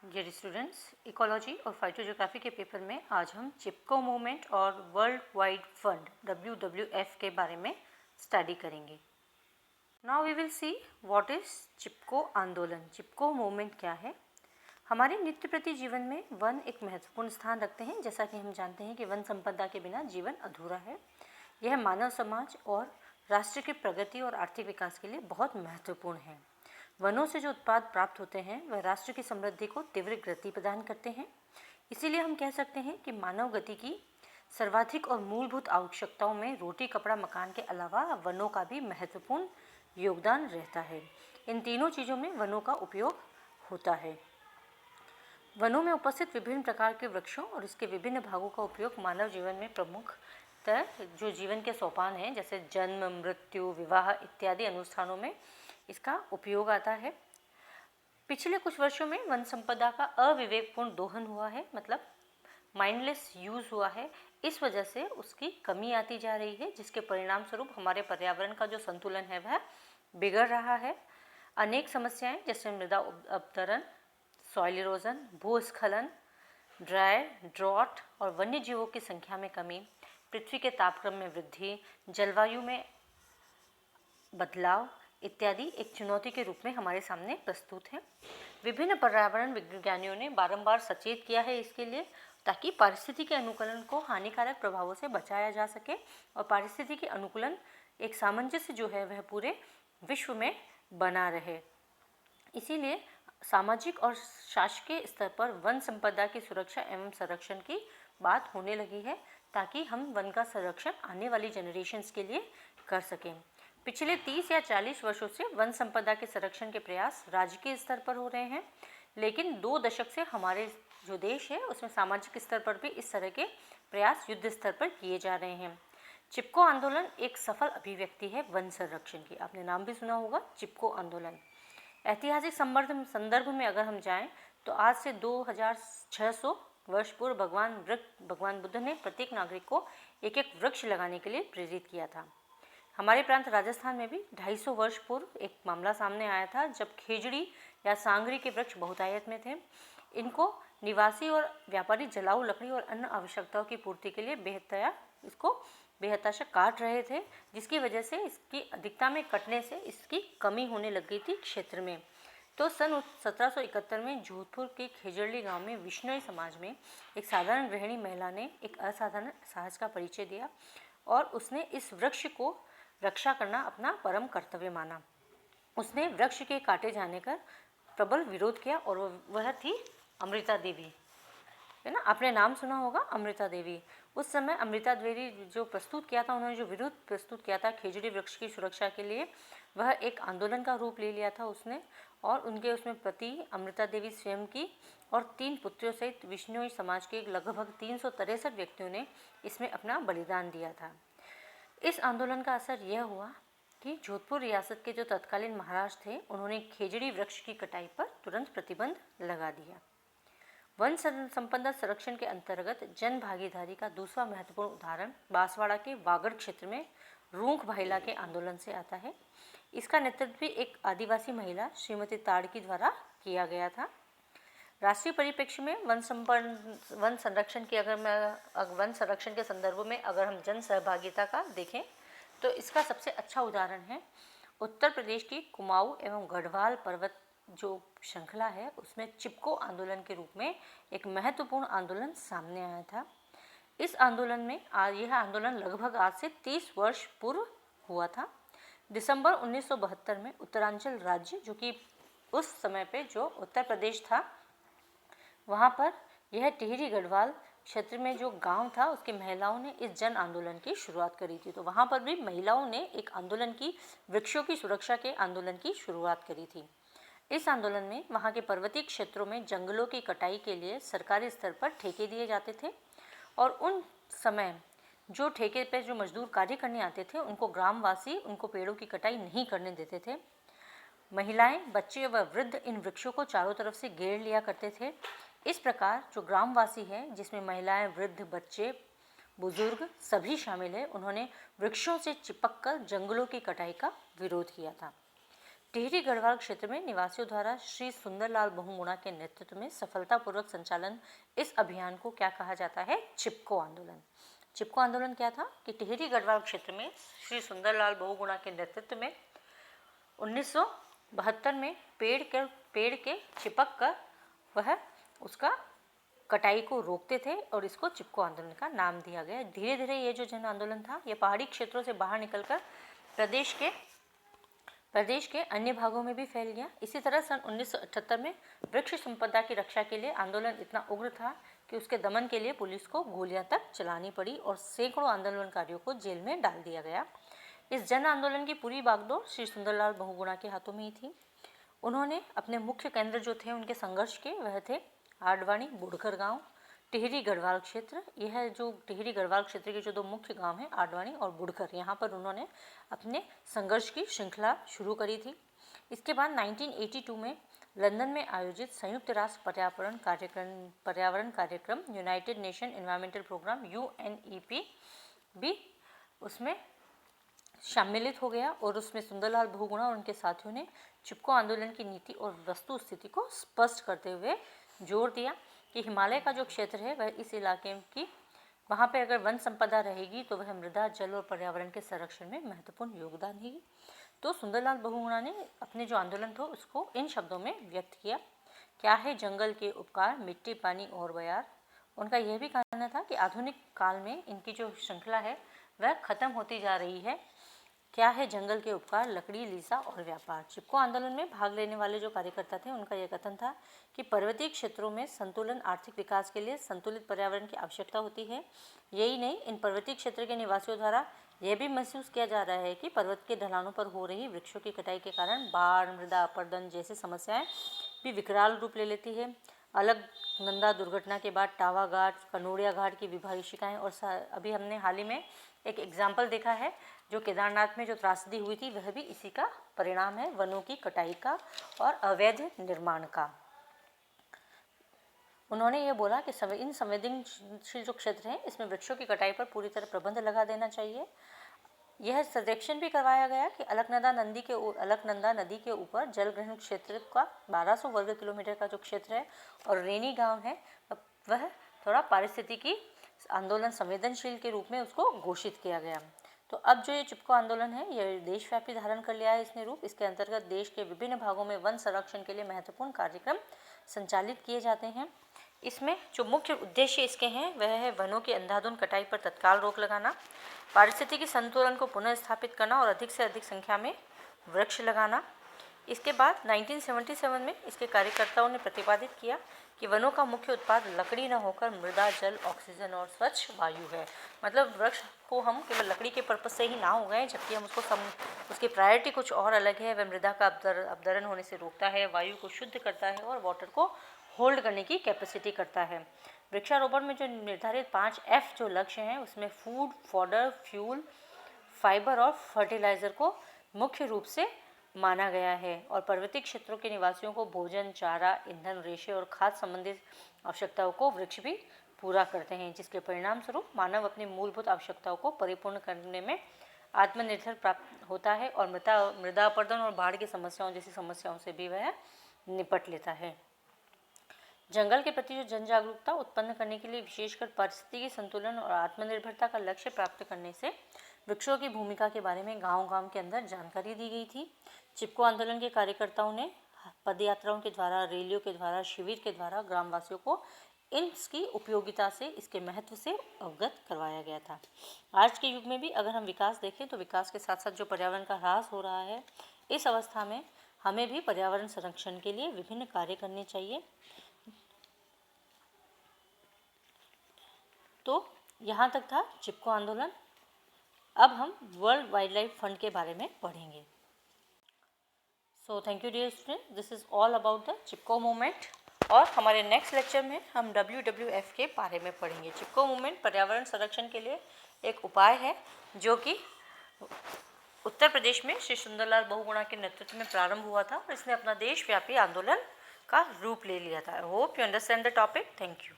Dear students, ecology और phytogeography के paper में आज हम चिपको मूवमेंट और वर्ल्ड वाइड फंड WWF के बारे में स्टडी करेंगे। Now we will see what is Chipko andolan. Chipko movement क्या है? हमारे नित्य प्रति जीवन में वन एक महत्वपूर्ण स्थान रखते हैं। जैसा कि हम जानते हैं कि वन संपदा के बिना जीवन अधूरा है। यह मानव समाज और राष्ट्र की प्रगति और आर्थिक विकास के लिए बहुत महत्वपूर्ण है। वनों से जो उत्पाद प्राप्त होते हैं वह राष्ट्र की समृद्धि को तीव्र गति प्रदान करते हैं। इसीलिए हम कह सकते हैं कि मानव गति की सर्वाधिक और मूलभूत आवश्यकताओं में रोटी, कपड़ा, मकान के अलावा वनों का भी महत्वपूर्ण योगदान रहता है। इन तीनों चीज़ों में वनों का उपयोग होता है। वनों में उपस्थित विभिन्न प्रकार के वृक्षों और इसके विभिन्न भागों का उपयोग मानव जीवन में प्रमुखतः जो जीवन के सोपान हैं, जैसे जन्म, मृत्यु, विवाह इत्यादि अनुष्ठानों में इसका उपयोग आता है। पिछले कुछ वर्षों में वन संपदा का अविवेकपूर्ण दोहन हुआ है, मतलब माइंडलेस यूज हुआ है। इस वजह से उसकी कमी आती जा रही है, जिसके परिणाम स्वरूप हमारे पर्यावरण का जो संतुलन है वह बिगड़ रहा है। अनेक समस्याएं जैसे मृदा अपतरण, सॉइल इरोजन, भूस्खलन, ड्रॉट और वन्य जीवों की संख्या में कमी, पृथ्वी के तापक्रम में वृद्धि, जलवायु में बदलाव इत्यादि एक चुनौती के रूप में हमारे सामने प्रस्तुत है। विभिन्न पर्यावरण विज्ञानियों ने बारंबार सचेत किया है इसके लिए, ताकि पारिस्थितिकी अनुकूलन को हानिकारक प्रभावों से बचाया जा सके और पारिस्थितिकी अनुकूलन एक सामंजस्य जो है वह पूरे विश्व में बना रहे। इसीलिए सामाजिक और शासकीय स्तर पर वन संपदा की सुरक्षा एवं संरक्षण की बात होने लगी है, ताकि हम वन का संरक्षण आने वाली जनरेशन्स के लिए कर सकें। पिछले 30 या 40 वर्षों से वन संपदा के संरक्षण के प्रयास राजकीय स्तर पर हो रहे हैं, लेकिन 2 दशक से हमारे जो देश है उसमें सामाजिक स्तर पर भी इस तरह के प्रयास युद्ध स्तर पर किए जा रहे हैं। चिपको आंदोलन एक सफल अभिव्यक्ति है वन संरक्षण की। आपने नाम भी सुना होगा, चिपको आंदोलन। ऐतिहासिक संदर्भ में अगर हम जाएं तो आज से 2600 वर्ष पूर्व भगवान बुद्ध ने प्रत्येक नागरिक को एक एक वृक्ष लगाने के लिए प्रेरित किया था। हमारे प्रांत राजस्थान में भी 250 वर्ष पूर्व एक मामला सामने आया था, जब खेजड़ी या सांगरी के वृक्ष बहुतायत में थे। इनको निवासी और व्यापारी जलाऊ लकड़ी और अन्य आवश्यकताओं की पूर्ति के लिए बेहताशा काट रहे थे, जिसकी वजह से इसकी अधिकता में कटने से इसकी कमी होने लग गई थी क्षेत्र में। तो सन 1771 में जोधपुर के खेजड़ली गांव में विश्नोई समाज में एक साधारण गृहिणी महिला ने एक असाधारण साहस का परिचय दिया और उसने इस वृक्ष को रक्षा करना अपना परम कर्तव्य माना। उसने वृक्ष के काटे जाने का प्रबल विरोध किया और वह थी अमृता देवी, है ना। आपने नाम सुना होगा, अमृता देवी। उस समय अमृता देवी जो प्रस्तुत किया था, उन्होंने जो विरोध प्रस्तुत किया था खेजड़ी वृक्ष की सुरक्षा के लिए, वह एक आंदोलन का रूप ले लिया था उसने। और उनके उसमें पति अमृता देवी स्वयं की और 3 पुत्रों सहित विश्नोई समाज के लगभग 363 व्यक्तियों ने इसमें अपना बलिदान दिया था। इस आंदोलन का असर यह हुआ कि जोधपुर रियासत के जो तत्कालीन महाराज थे, उन्होंने खेजड़ी वृक्ष की कटाई पर तुरंत प्रतिबंध लगा दिया। वन संपदा संरक्षण के अंतर्गत जन भागीदारी का दूसरा महत्वपूर्ण उदाहरण बांसवाड़ा के वागड़ क्षेत्र में रूंख भाईला के आंदोलन से आता है। इसका नेतृत्व भी एक आदिवासी महिला श्रीमती ताड़की द्वारा किया गया था। राष्ट्रीय परिप्रेक्ष्य में वन संरक्षण के संदर्भ में अगर हम जन सहभागिता का देखें तो इसका सबसे अच्छा उदाहरण है उत्तर प्रदेश की कुमाऊं एवं गढ़वाल पर्वत जो श्रृंखला है, उसमें चिपको आंदोलन के रूप में एक महत्वपूर्ण आंदोलन सामने आया था। इस आंदोलन में यह आंदोलन लगभग आज से 30 वर्ष पूर्व हुआ था। दिसंबर 1972 में उत्तरांचल राज्य, जो कि उस समय पे जो उत्तर प्रदेश था, वहाँ पर यह टिहरी गढ़वाल क्षेत्र में जो गांव था, उसके महिलाओं ने इस जन आंदोलन की शुरुआत करी थी। तो वहाँ पर भी महिलाओं ने एक आंदोलन की, वृक्षों की सुरक्षा के आंदोलन की शुरुआत करी थी। इस आंदोलन में वहाँ के पर्वतीय क्षेत्रों में जंगलों की कटाई के लिए सरकारी स्तर पर ठेके दिए जाते थे और उन समय जो ठेके पे जो मजदूर कार्य करने आते थे, उनको ग्रामवासी उनको पेड़ों की कटाई नहीं करने देते थे। महिलाएं, बच्चे व वृद्ध इन वृक्षों को चारों तरफ से घेर लिया करते थे। इस प्रकार जो ग्रामवासी हैं, जिसमें महिलाएं, वृद्ध, बच्चे, बुजुर्ग सभी शामिल है, उन्होंने वृक्षों से चिपक कर जंगलों की कटाई का विरोध किया था। टिहरी गढ़वाल क्षेत्र में निवासियों द्वारा श्री सुंदरलाल बहुगुणा के नेतृत्व में सफलतापूर्वक संचालन इस अभियान को क्या कहा जाता है? चिपको आंदोलन। चिपको आंदोलन क्या था कि टिहरी गढ़वाल क्षेत्र में श्री सुंदरलाल बहुगुणा के नेतृत्व में 1972 में पेड़ के चिपक कर वह उसका कटाई को रोकते थे और इसको चिपको आंदोलन का नाम दिया गया। धीरे धीरे ये जो जन आंदोलन था ये पहाड़ी क्षेत्रों से बाहर निकलकर प्रदेश के अन्य भागों में भी फैल गया। इसी तरह सन 1978 में वृक्ष संपदा की रक्षा के लिए आंदोलन इतना उग्र था कि उसके दमन के लिए पुलिस को गोलियां तक चलानी पड़ी और सैकड़ों आंदोलनकारियों को जेल में डाल दिया गया। इस जन आंदोलन की पूरी बागडोर श्री सुंदरलाल बहुगुणा के हाथों में ही थी। उन्होंने अपने मुख्य केंद्र जो थे उनके संघर्ष के वह थे आडवाणी बुढ़कर गांव, टिहरी गढ़वाल क्षेत्र। यह जो टिहरी गढ़वाल क्षेत्र के जो दो मुख्य गांव हैं आडवाणी और बुढ़कर, यहाँ पर उन्होंने अपने संघर्ष की श्रृंखला शुरू करी थी। इसके बाद 1982 में लंदन में आयोजित संयुक्त राष्ट्र पर्यावरण कार्यक्रम United Nation Environmental Programme UNEP भी उसमें सम्मिलित हो गया और उसमें सुंदरलाल बहुगुणा और उनके साथियों ने चिपको आंदोलन की नीति और वस्तु स्थिति को स्पष्ट करते हुए जोर दिया कि हिमालय का जो क्षेत्र है वह इस इलाके की, वहाँ पे अगर वन संपदा रहेगी तो वह मृदा, जल और पर्यावरण के संरक्षण में महत्वपूर्ण योगदान देगी। तो सुंदरलाल बहुगुणा ने अपने जो आंदोलन था उसको इन शब्दों में व्यक्त किया। क्या है जंगल के उपकार, मिट्टी, पानी और बयार। उनका यह भी कहना था कि आधुनिक काल में इनकी जो श्रृंखला है वह खत्म होती जा रही है। क्या है जंगल के उपकार, लकड़ी, लीसा और व्यापार। चिपको आंदोलन में भाग लेने वाले जो कार्यकर्ता थे उनका यह कथन था कि पर्वतीय क्षेत्रों में संतुलन आर्थिक विकास के लिए संतुलित पर्यावरण की आवश्यकता होती है। यही नहीं, इन पर्वतीय क्षेत्र के निवासियों द्वारा यह भी महसूस किया जा रहा है कि पर्वत के ढलानों पर हो रही वृक्षों की कटाई के कारण बाढ़, मृदा अपरदन जैसी समस्याएं भी विकराल रूप ले लेती है। अलकनंदा दुर्घटना के बाद टावा घाट, कनोड़िया घाट की विभीषिकाएं और अभी हमने हाल ही में एक एग्जाम्पल देखा है जो केदारनाथ में जो त्रासदी हुई थी वह भी इसी का परिणाम है, वनों की कटाई का और अवैध निर्माण का। उन्होंने ये बोला कि इन संवेदनशील जो क्षेत्र हैं इसमें वृक्षों की कटाई पर पूरी तरह प्रतिबंध लगा देना चाहिए। यह सर्वेक्षण भी करवाया गया कि अलकनंदा नदी के ऊपर जल ग्रहण क्षेत्र का 1200 वर्ग किलोमीटर का जो क्षेत्र है और रेनी गांव है वह थोड़ा पारिस्थितिकी आंदोलन संवेदनशील के रूप में उसको घोषित किया गया। तो अब जो ये चिपको आंदोलन है यह देशव्यापी धारण कर लिया है इसने रूप। इसके अंतर्गत देश के विभिन्न भागों में वन संरक्षण के लिए महत्वपूर्ण कार्यक्रम संचालित किए जाते हैं। इसमें जो मुख्य उद्देश्य इसके हैं वह है वनों की अंधाधुंध कटाई पर तत्काल रोक लगाना, पारिस्थितिकी संतुलन को पुनः स्थापित करना और अधिक से अधिक संख्या में वृक्ष लगाना। इसके बाद 1977 में इसके कार्यकर्ताओं ने प्रतिपादित किया कि वनों का मुख्य उत्पाद लकड़ी न होकर मृदा, जल, ऑक्सीजन और स्वच्छ वायु है। मतलब वृक्ष को हम केवल लकड़ी के पर्पज से ही ना उगाएं, जबकि हम उसकी प्रायोरिटी कुछ और अलग है। वह मृदा का अपदरण होने से रोकता है, वायु को शुद्ध करता है और वाटर को होल्ड करने की कैपेसिटी करता है। वृक्षारोपण में जो निर्धारित 5F जो लक्ष्य हैं उसमें फूड, फॉडर, फ्यूल, फाइबर और फर्टिलाइज़र को मुख्य रूप से माना गया है और पर्वतीय क्षेत्रों के निवासियों को भोजन, चारा, ईंधन, रेशे और खाद्य संबंधित आवश्यकताओं को वृक्ष भी पूरा करते हैं, जिसके परिणाम स्वरूप मानव अपनी मूलभूत आवश्यकताओं को परिपूर्ण करने में आत्मनिर्भर प्राप्त होता है और मृदा अपरदन और बाढ़ की समस्याओं जैसी समस्याओं से भी वह निपट लेता है। जंगल के प्रति जो जन जागरूकता उत्पन्न करने के लिए विशेषकर पारिस्थितिकी संतुलन और आत्मनिर्भरता का लक्ष्य प्राप्त करने से वृक्षों की भूमिका के बारे में गांव-गांव के अंदर जानकारी दी गई थी। चिपको आंदोलन के कार्यकर्ताओं ने पदयात्राओं के द्वारा, रैलियों के द्वारा, शिविर के द्वारा ग्रामवासियों को इसकी उपयोगिता से, इसके महत्व से अवगत करवाया गया था। आज के युग में भी अगर हम विकास देखें तो विकास के साथ साथ जो पर्यावरण का ह्रास हो रहा है, इस अवस्था में हमें भी पर्यावरण संरक्षण के लिए विभिन्न कार्य करने चाहिए। तो यहाँ तक था चिपको आंदोलन। अब हम वर्ल्ड वाइल्ड लाइफ फंड के बारे में पढ़ेंगे। So thank you dear student, this is all about the Chipko movement. और हमारे नेक्स्ट लेक्चर में हम WWF के बारे में पढ़ेंगे। चिपको मूवमेंट पर्यावरण संरक्षण के लिए एक उपाय है जो कि उत्तर प्रदेश में श्री सुंदरलाल बहुगुणा के नेतृत्व में प्रारंभ हुआ था और इसने अपना देशव्यापी आंदोलन का रूप ले लिया था। I hope you understand the topic. Thank you.